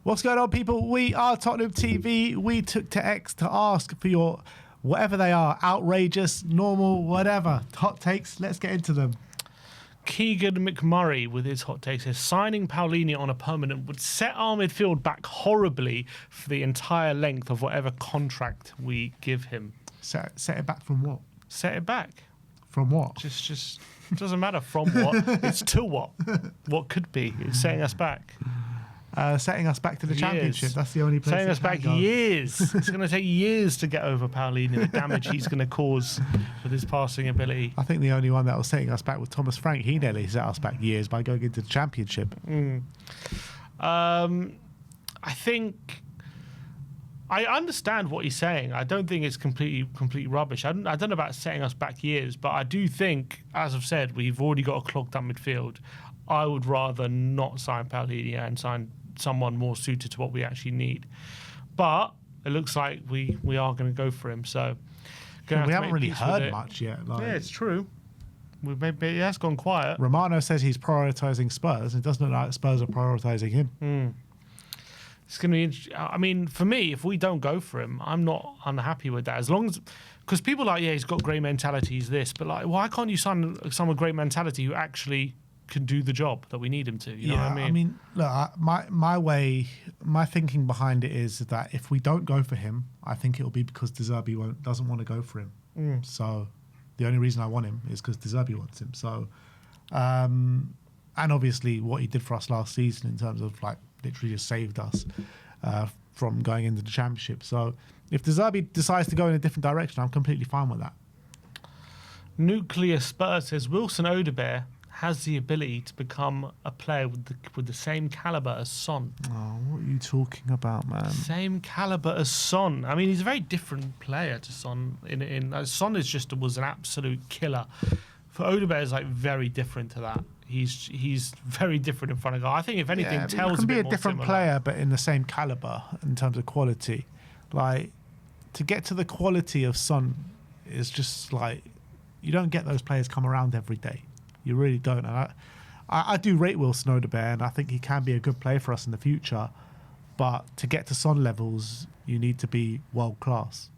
What's going on, people? We are Tottenham TV. We took to X to ask for your, whatever they are, outrageous, normal, whatever, hot takes. Let's get into them. Keegan McMurray with his hot takes says signing Paulinho on a permanent would set our midfield back horribly for the entire length of whatever contract we give him. Set it back from what? Set it back. From what? Just doesn't matter from what. It's to what. What could be. It's setting us back. Setting us back to the championship. That's the only place. Setting us back years. It's going to take years to get over Paulinho, the damage he's going to cause with his passing ability. I think the only one that was setting us back was Thomas Frank. He nearly set us back years by going into the championship. I think I understand what he's saying. I don't think it's complete rubbish. I don't know about setting us back years, but I do think, as I've said, we've already got a clogged up midfield. I would rather not sign Paulinho and sign someone more suited to what we actually need. But it looks like we are going to go for him. So we haven't really heard much yet. Yeah, it's true. It has gone quiet. Romano says he's prioritising Spurs. It doesn't look like Spurs are prioritising him. It's going to be interesting. I mean, for me, if we don't go for him, I'm not unhappy with that. As long as, because people are like, yeah, he's got great mentality, he's this, but like, why can't you sign someone with great mentality who actually can do the job that we need him to? You know what I mean? Look, my thinking behind it is that if we don't go for him, I think it'll be because De Zerbi doesn't want to go for him. So the only reason I want him is because De Zerbi wants him. So, and obviously what he did for us last season in terms of like literally just saved us from going into the championship. So if De Zerbi decides to go in a different direction, I'm completely fine with that. Nuclear Spurs says Wilson Odobert has the ability to become a player with the same caliber as Son. Oh, what are you talking about, man? Same caliber as Son. I mean, he's a very different player to Son. Son was an absolute killer. For Odobert is like very different to that. He's very different in front of goal. I think if anything, tells can a bit be a more different similar. player, but in the same caliber in terms of quality. Like to get to the quality of Son is just like you don't get those players come around every day. You really don't. And I do rate Wilson Odobert, and I think he can be a good player for us in the future. But to get to Son levels, you need to be world class.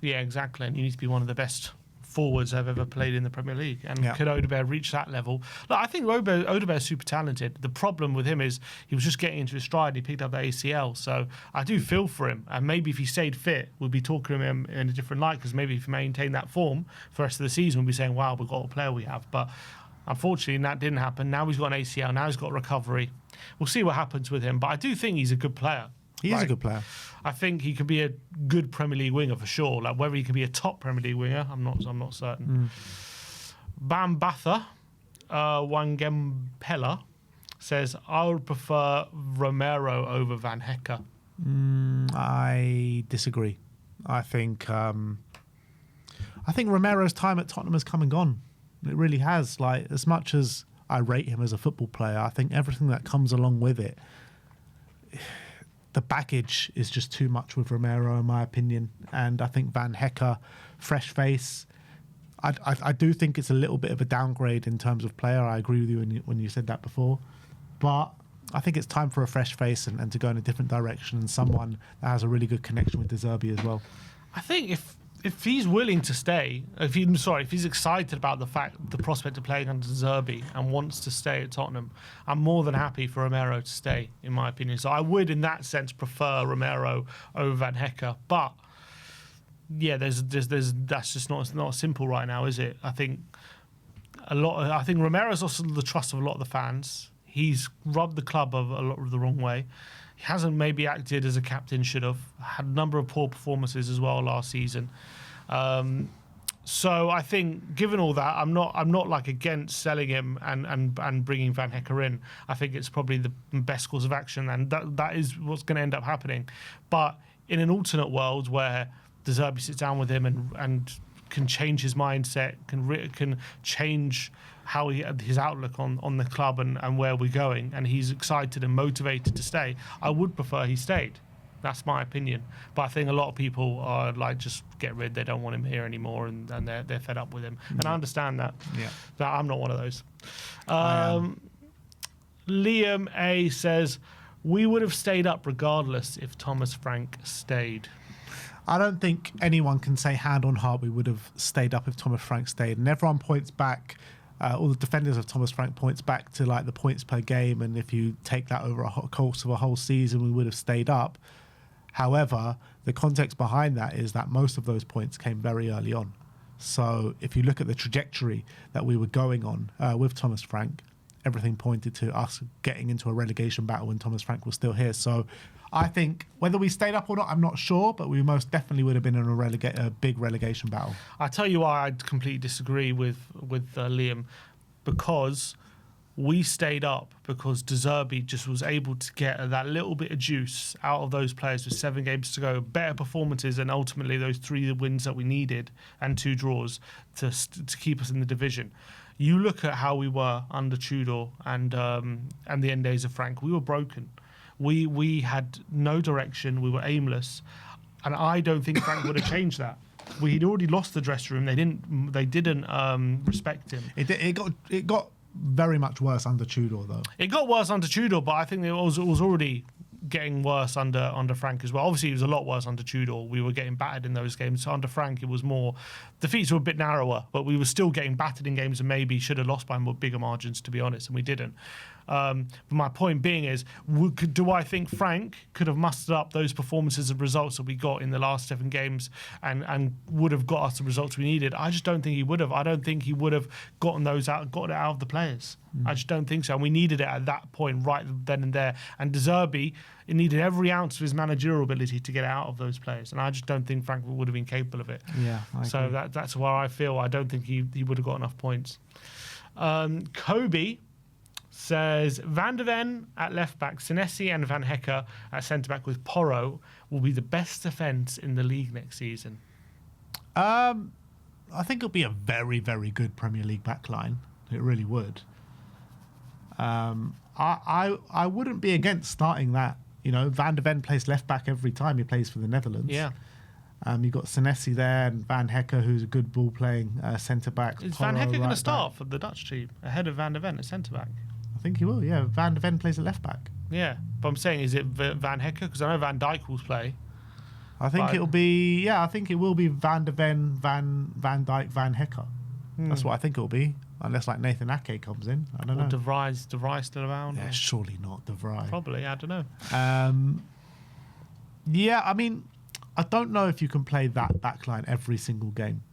Yeah, exactly. And you need to be one of the best forwards I've ever played in the Premier League. And could Odobert reach that level? Look, I think Odobert is super talented. The problem with him is he was just getting into his stride. He picked up the ACL. So I do feel for him. And maybe if he stayed fit, we'd be talking to him in a different light, because maybe if he maintained that form for the rest of the season, we'd be saying, wow, we've got a player we have. But unfortunately, that didn't happen. Now he's got an ACL. Now he's got recovery. We'll see what happens with him. But I do think he's a good player. He is a good player. I think he could be a good Premier League winger for sure. Like whether he can be a top Premier League winger, I'm not certain. Bambatha Wangempella says I would prefer Romero over Van Hecke. I disagree. I think Romero's time at Tottenham has come and gone. It really has. Like, as much as I rate him as a football player, I think everything that comes along with it, the baggage is just too much with Romero, in my opinion. And I think Van Hecke, fresh face, I do think it's a little bit of a downgrade in terms of player. I agree with you when you said that before. But I think it's time for a fresh face and to go in a different direction, and someone that has a really good connection with De Zerbi as well. I think if he's willing to stay, if he's excited about the prospect of playing under De Zerbi and wants to stay at Tottenham, I'm more than happy for Romero to stay, in my opinion. So I would, in that sense, prefer Romero over Van Hecke. But yeah, that's just not simple right now, is it? I think Romero's also the trust of a lot of the fans. He's rubbed the club of a lot of the wrong way. He hasn't maybe acted as a captain should have. Had a number of poor performances as well last season. So I think, given all that, I'm not like against selling him and bringing Van Hecke in. I think it's probably the best course of action, and that is what's going to end up happening. But in an alternate world where De Zerbi sits down with him and can change his mindset, can change how his outlook on the club and where we're going, and he's excited and motivated to stay, I would prefer he stayed. That's my opinion. But I think a lot of people are like, just get rid. They don't want him here anymore, and they're fed up with him. And I understand that. Yeah. But I'm not one of those. Liam A says, we would have stayed up regardless if Thomas Frank stayed. I don't think anyone can say hand on heart we would have stayed up if Thomas Frank stayed. And everyone points back, all the defenders of Thomas Frank points back to like the points per game. And if you take that over a course of a whole season, we would have stayed up. However, the context behind that is that most of those points came very early on. So if you look at the trajectory that we were going on with Thomas Frank, everything pointed to us getting into a relegation battle when Thomas Frank was still here. So I think whether we stayed up or not, I'm not sure, but we most definitely would have been in a big relegation battle. I tell you why I completely disagree with Liam, because we stayed up because De Zerbi just was able to get that little bit of juice out of those players with 7 games to go, better performances, and ultimately those 3 wins that we needed and 2 draws to keep us in the division. You look at how we were under Tudor and the end days of Frank. We were broken. We had no direction. We were aimless, and I don't think Frank would have changed that. We'd already lost the dressing room. They didn't respect him. It got very much worse under Tudor, though. It got worse under Tudor, but I think it was already getting worse under Frank as well. Obviously, it was a lot worse under Tudor. We were getting battered in those games. So under Frank, it was more... Defeats were a bit narrower, but we were still getting battered in games and maybe should have lost by more bigger margins, to be honest, and we didn't. But my point being is, do I think Frank could have mustered up those performances and results that we got in the last 7 games and would have got us the results we needed? I just don't think he would have. I don't think he would have gotten it out of the players. I just don't think so. And we needed it at that point, right then and there. And De Zerbi, it needed every ounce of his managerial ability to get it out of those players. And I just don't think Frank would have been capable of it. Yeah, so that's where I feel I don't think he would have got enough points. Kobe says Van de Ven at left back, Senesi and Van Hecke at centre back with Porro will be the best defence in the league next season. I think it'll be a very, very good Premier League backline. It really would. I wouldn't be against starting that. You know, Van de Ven plays left back every time he plays for the Netherlands. Yeah. You've got Senesi there and Van Hecke, who's a good ball playing centre back. Is Van Hecke going to start for the Dutch team ahead of Van de Ven at centre back? I think he will, yeah. Van de Ven plays at left back. Yeah, but I'm saying, is it Van Hecke? Because I know Van Dijk will play. I think it'll be, yeah, I think it will be Van de Ven, Van Dijk, Van Hecke. That's what I think it'll be. Unless like Nathan Ake comes in. I don't know. De Vrij still around? Yeah, surely not De Vrij. Probably, I don't know. Yeah, I mean, I don't know if you can play that backline every single game.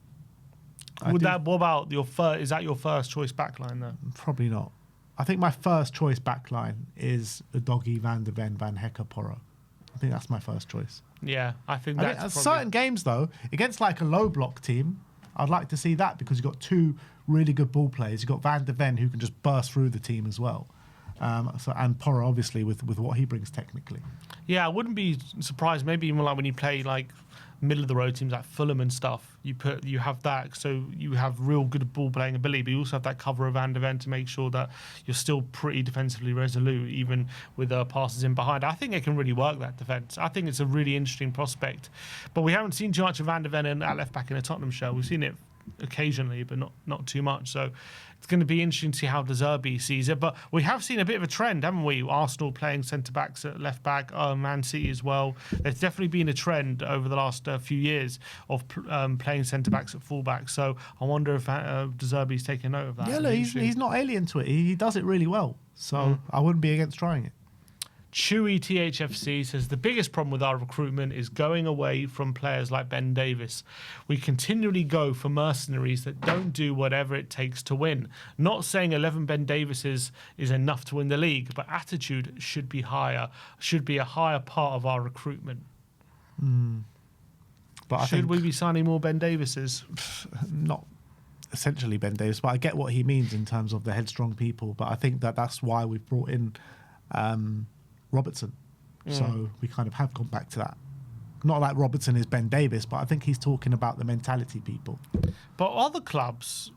What about your first? Is that your first choice backline though? Probably not. I think my first choice backline is Udogie, Van de Ven, Van Hecke, Porro. I think that's my first choice. Yeah, I think that's certain games though, against like a low block team, I'd like to see that because you've got 2 really good ball players. You've got Van de Ven who can just burst through the team as well. And Porro obviously with what he brings technically. Yeah, I wouldn't be surprised. Maybe even like when you play like middle of the road teams like Fulham and stuff, you have that, so you have real good ball playing ability, but you also have that cover of Van de Ven to make sure that you're still pretty defensively resolute, even with passes in behind. I think it can really work, that defence. I think it's a really interesting prospect, but we haven't seen too much of Van de Ven at left back in a Tottenham show. We've seen it occasionally, but not too much. So it's going to be interesting to see how De Zerbi sees it. But we have seen a bit of a trend, haven't we? Arsenal playing centre backs at left back, Man City as well. There's definitely been a trend over the last few years of playing centre backs at full back. So I wonder if De Zerbi's taking note of that. Yeah, look, he's not alien to it. He does it really well. So I wouldn't be against trying it. Chewy THFC says the biggest problem with our recruitment is going away from players like Ben Davis. We continually go for mercenaries that don't do whatever it takes to win. Not saying 11 Ben Davises is enough to win the league, but attitude should be higher. Should be a higher part of our recruitment. But should we be signing more Ben Davises? Not essentially Ben Davis, but I get what he means in terms of the headstrong people. But I think that's why we've brought in Robertson. So we kind of have gone back to that. Not like Robertson is Ben Davis, but I think he's talking about the mentality people. But other clubs,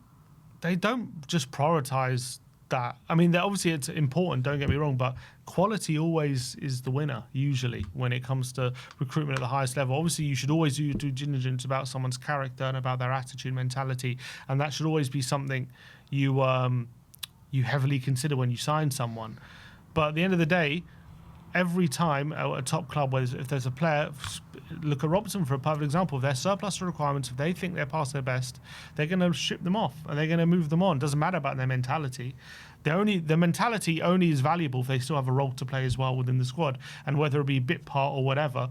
they don't just prioritise that. I mean, obviously it's important, don't get me wrong, but quality always is the winner, usually, when it comes to recruitment at the highest level. Obviously, you should always do due diligence about someone's character and about their attitude, mentality, and that should always be something you heavily consider when you sign someone. But at the end of the day, every time at a top club, if there's a player, look at Robertson for a perfect example. If they're surplus to requirements, if they think they're past their best, they're going to ship them off and they're going to move them on. Doesn't matter about their mentality. The mentality only is valuable if they still have a role to play as well within the squad, and whether it be bit part or whatever.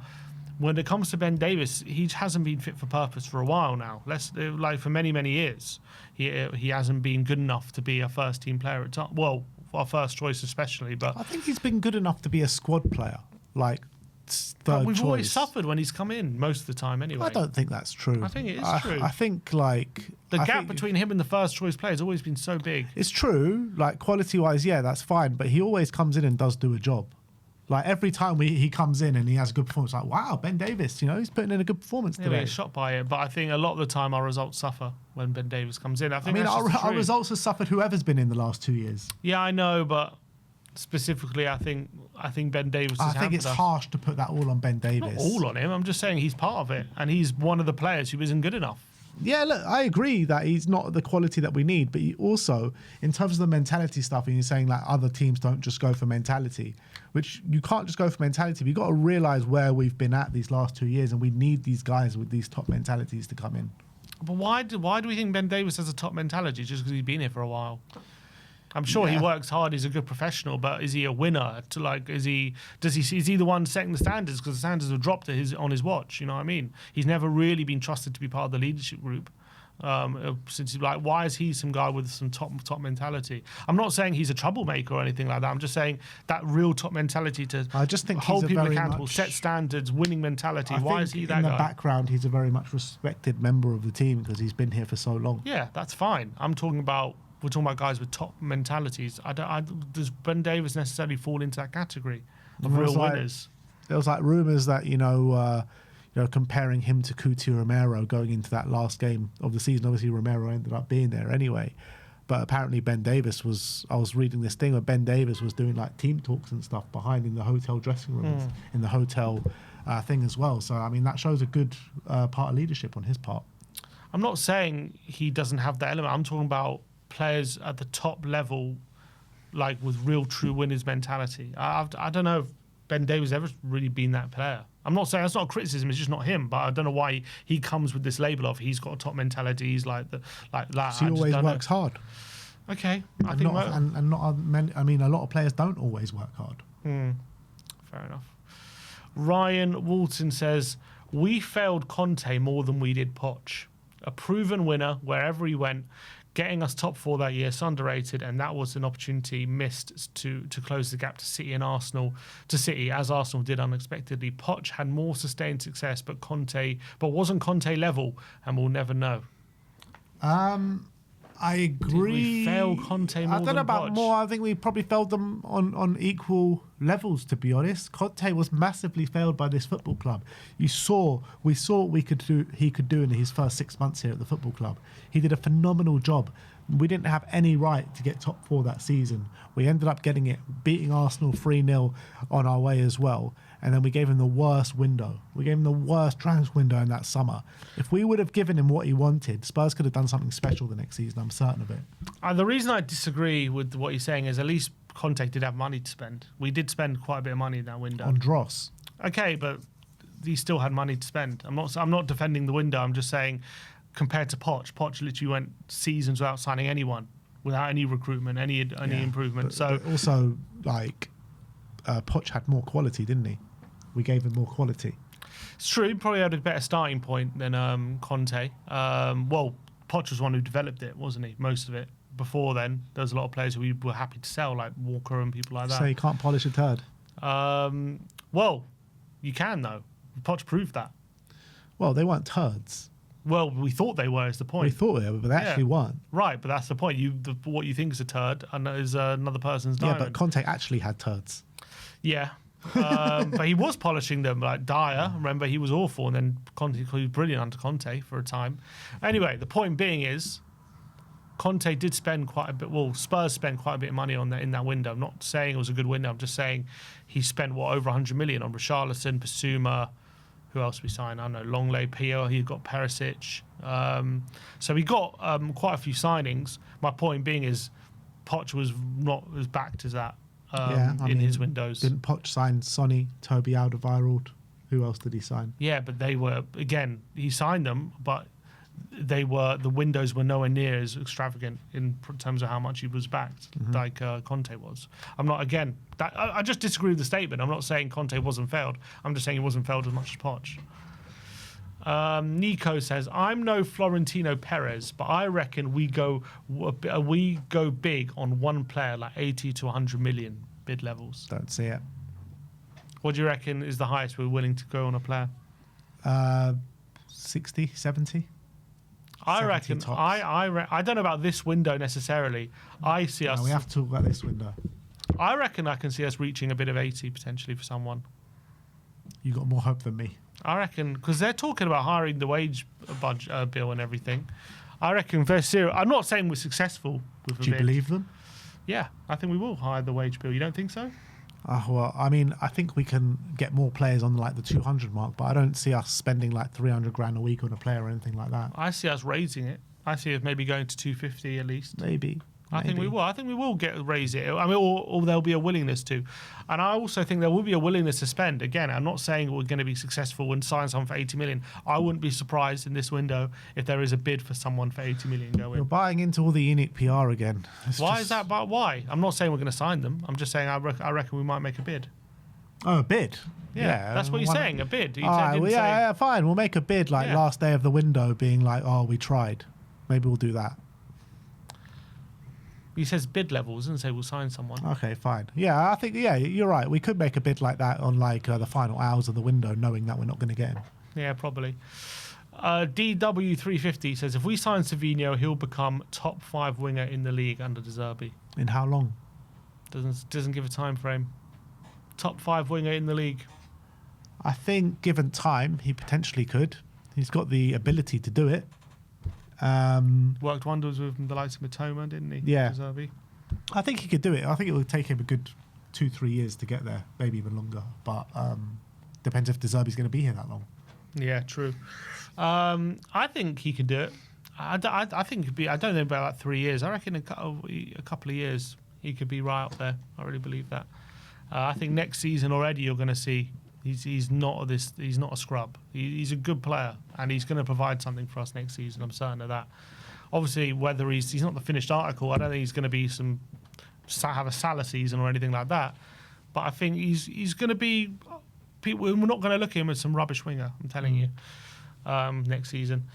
When it comes to Ben Davies, he hasn't been fit for purpose for a while now. For many years, he hasn't been good enough to be a first team player at top. Well, our first choice especially, but I think he's been good enough to be a squad player, like third we've choice. always suffered when he's come in most of the time anyway. I don't think that's true. I think it is true. I think the gap between him and the first choice player has always been so big. It's true, like quality wise, yeah, that's fine, but he always comes in and does do a job. Like every time he comes in and he has a good performance, like, wow, Ben Davies, he's putting in a good performance today. We get shot by it, but I think a lot of the time our results suffer when Ben Davies comes in. I mean, our results have suffered whoever's been in the last 2 years. Yeah, I know, but specifically, I think Ben Davies. I think it's harsh to put that all on Ben Davies. Not all on him. I'm just saying he's part of it, and he's one of the players who isn't good enough. Yeah, look, I agree that he's not the quality that we need, but he also, in terms of the mentality stuff, and you're saying like other teams don't just go for mentality, which you can't just go for mentality. You've got to realise where we've been at these last 2 years, and we need these guys with these top mentalities to come in. But why do we think Ben Davies has a top mentality just because he's been here for a while? I'm sure he works hard. He's a good professional, but is he a winner? Is he the one setting the standards? Because the standards have dropped on his watch. You know what I mean? He's never really been trusted to be part of the leadership group. Since why is he some guy with some top mentality? I'm not saying he's a troublemaker or anything like that. I'm just saying that real top mentality to I just think hold people accountable, much, set standards, winning mentality. Why is he that guy? In the background, he's a very much respected member of the team because he's been here for so long. Yeah, that's fine. We're talking about guys with top mentalities. Does Ben Davies necessarily fall into that category of real winners? There was like rumours that comparing him to Cuti Romero going into that last game of the season. Obviously, Romero ended up being there anyway, but apparently Ben Davies was. I was reading this thing where Ben Davies was doing like team talks and stuff behind in the hotel dressing rooms, in the hotel thing as well. So I mean, that shows a good part of leadership on his part. I'm not saying he doesn't have that element. I'm talking about players at the top level, like with real true winners mentality. I don't know if Ben Davies ever really been that player. I'm not saying that's not a criticism, it's just not him, but I don't know why he comes with this label of he's got a top mentality, he's like that. So he always works hard. Okay. I think a lot of players don't always work hard. Fair enough. Ryan Walton says, we failed Conte more than we did Poch. A proven winner wherever he went, getting us top four that year is underrated, and that was an opportunity missed to close the gap to City, as Arsenal did unexpectedly. Poch had more sustained success, but wasn't Conte level, and we'll never know. I agree. Did we fail Conte more than I don't know about Poch? more. I think we probably failed them on equal levels, to be honest. Conte was massively failed by this football club. We saw what he could do in his first 6 months here at the football club. He did a phenomenal job. We didn't have any right to get top four that season. We ended up getting it, beating Arsenal 3-0 on our way as well. And then we gave him the worst window. We gave him the worst transfer window in that summer. If we would have given him what he wanted, Spurs could have done something special the next season. I'm certain of it. The reason I disagree with what you're saying is at least Conte did have money to spend. We did spend quite a bit of money in that window. On Dross. Okay, but he still had money to spend. I'm not defending the window. I'm just saying compared to Poch literally went seasons without signing anyone, without any recruitment, any improvement. But also, Poch had more quality, didn't he? We gave him more quality. It's true. He probably had a better starting point than Conte. Poch was one who developed it, wasn't he? Most of it. Before then, there was a lot of players who we were happy to sell, like Walker and people like that. So you can't polish a turd? You can, though. Poch proved that. Well, they weren't turds. Well, we thought they were, is the point. We thought they were, but they actually weren't. Right, but that's the point. What you think is a turd is another person's diamond. Yeah, but Conte actually had turds. Yeah. But he was polishing them, like Dyer. Remember, he was awful, and then Conte, he was brilliant under Conte for a time. Anyway, the point being is, Conte did spend quite a bit. Well, Spurs spent quite a bit of money on that in that window. I'm not saying it was a good window. I'm just saying he spent over 100 million on Richarlison, Basuma. Who else we signed? I don't know, Longley, Pio. He got Perisic. So we got quite a few signings. My point being is, Poch was not as backed as that. in his windows. Didn't Poch sign Sonny, Toby Alderweireld? Who else did he sign? Yeah, but they were, again, he signed them, but the windows were nowhere near as extravagant in terms of how much he was backed, like Conte was. I'm not, again, I just disagree with the statement. I'm not saying Conte wasn't failed. I'm just saying he wasn't failed as much as Poch. Nico says, I'm no Florentino Perez, but I reckon we go big on one player, like 80 to 100 million bid levels. Don't see it. What do you reckon is the highest we're willing to go on a player? 60, 70? I reckon. I don't know about this window necessarily. I see us. No, we have to talk about this window. I reckon I can see us reaching a bit of 80 potentially for someone. You got more hope than me. I reckon because they're talking about hiring the wage bill and everything. I reckon they're serious. I'm not saying we're successful with a Do you bid. believe them? Yeah, I think we will hire the wage bill. You don't think so? Well, I mean, I think we can get more players on like the 200 mark, but I don't see us spending like 300 grand a week on a player or anything like that. I see us raising it. I see us maybe going to 250 at least. Maybe. I think we will. I think we will raise it. I mean, or there'll be a willingness to. And I also think there will be a willingness to spend. Again, I'm not saying we're going to be successful and sign someone for 80 million. I wouldn't be surprised in this window if there is a bid for someone for 80 million going. You're buying into all the unique PR again. Why is that? But why? I'm not saying we're going to sign them. I'm just saying I reckon we might make a bid. Oh, a bid? Yeah, that's what you're saying, a bid. Yeah, fine. We'll make a bid like last day of the window being like, oh, we tried. Maybe we'll do that. He says bid levels and say we'll sign someone. Okay, fine. Yeah, I think, you're right. We could make a bid like that on like the final hours of the window, knowing that we're not going to get him. Yeah, probably. DW350 says, if we sign Savinho, he'll become top 5 winger in the league under De Zerbi. In how long? Doesn't give a time frame. Top 5 winger in the league. I think given time, he potentially could. He's got the ability to do it. Worked wonders with the likes of Matoma, didn't he? Yeah. De Zerbi. I think he could do it. I think it would take him a good 2-3 years to get there, maybe even longer. But depends if De Zerbi's going to be here that long. Yeah, true. I think he can do it. I think it'd be. I don't know about like 3 years. I reckon a couple of years he could be right up there. I really believe that. I think next season already you're going to see he's not a scrub. He's a good player and he's going to provide something for us next season. I'm certain of that. Obviously, whether he's not the finished article, I don't think he's going to be have a Salah season or anything like that. But I think he's going to be. We're not going to look at him as some rubbish winger. I'm telling you. Next season,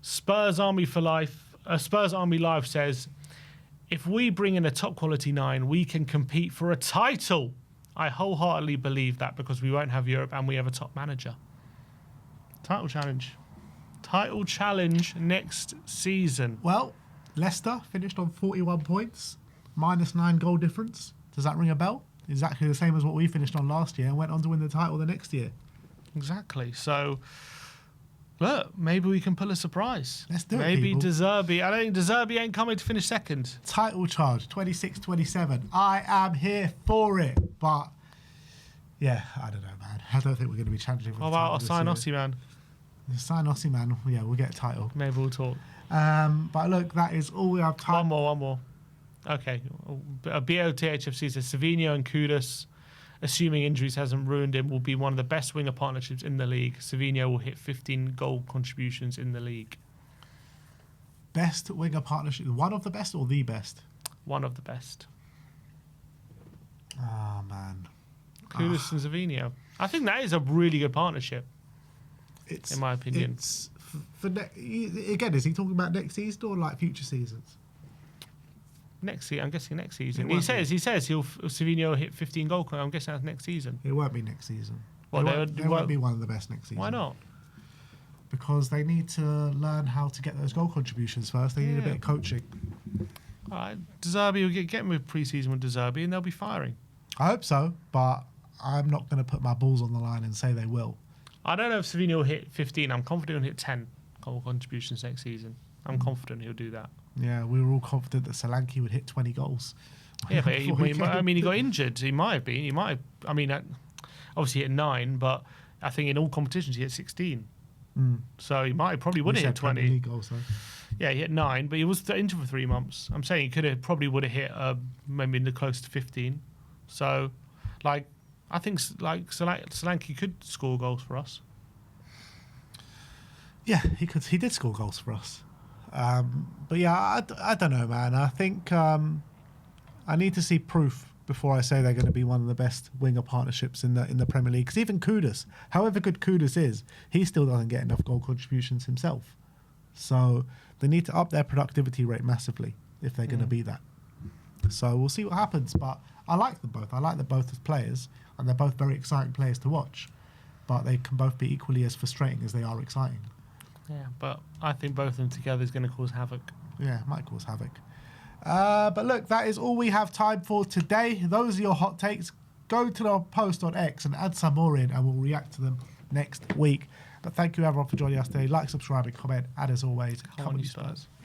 Spurs Army for life. Spurs Army Live says, if we bring in a top quality 9, we can compete for a title. I wholeheartedly believe that because we won't have Europe and we have a top manager. Title challenge next season. Well, Leicester finished on 41 points, -9 goal difference. Does that ring a bell? Exactly the same as what we finished on last year and went on to win the title the next year. Exactly. So, look, maybe we can pull a surprise. Let's do it, Maybe people. De Zerbi. I don't think De Zerbi ain't coming to finish second. Title charge, 26-27. I am here for it. But, yeah, I don't know, man. I don't think we're going to be challenging for What the title about this sign year. Ossie, man? Sign Ossie, man. Yeah, we'll get a title. Maybe we'll talk. But look, that is all we have time. One more. Okay. BOTHFC says Savinho and Kudus, assuming injuries hasn't ruined him, will be one of the best winger partnerships in the league. Savinho will hit 15 goal contributions in the league. Best winger partnership. One of the best or the best? One of the best. Oh, man. Kudus and Savinho. I think that is a really good partnership. In my opinion. It's again, is he talking about next season or like future seasons? Next season, I'm guessing next season. It He says Savinho will hit 15 goal. I'm guessing that's next season. It won't be next season. Well, they won't be one of the best next season. Why not? Because they need to learn how to get those goal contributions first. They need a bit of coaching. All right, De Zerbi will get him with pre-season with De Zerbi and they'll be firing. I hope so, but I'm not going to put my balls on the line and say they will. I don't know if Savinho will hit 15. I'm confident he'll hit 10 goal contributions next season. I'm confident he'll do that. Yeah, we were all confident that Solanke would hit 20 goals. Yeah, but he got injured. He might have been. Obviously hit 9, but I think in all competitions he hit 16. So he probably would have hit 20. League goals, though. Yeah, he hit 9, but he was injured for 3 months. I'm saying he probably would have hit maybe in the close to 15. So, like, I think Solanke could score goals for us. Yeah, he could. He did score goals for us. But yeah, I don't know, man. I think I need to see proof before I say they're going to be one of the best winger partnerships in the Premier League. Because even Kudus, however good Kudus is, he still doesn't get enough goal contributions himself. So they need to up their productivity rate massively if they're going to be that. So we'll see what happens. But I like them both. I like them both as players, and they're both very exciting players to watch. But they can both be equally as frustrating as they are exciting. Yeah, but I think both of them together is going to cause havoc. Yeah, it might cause havoc. But look, that is all we have time for today. Those are your hot takes. Go to the post on X and add some more in, and we'll react to them next week. But thank you everyone for joining us today. Like, subscribe, and comment. And as always, come on you Spurs.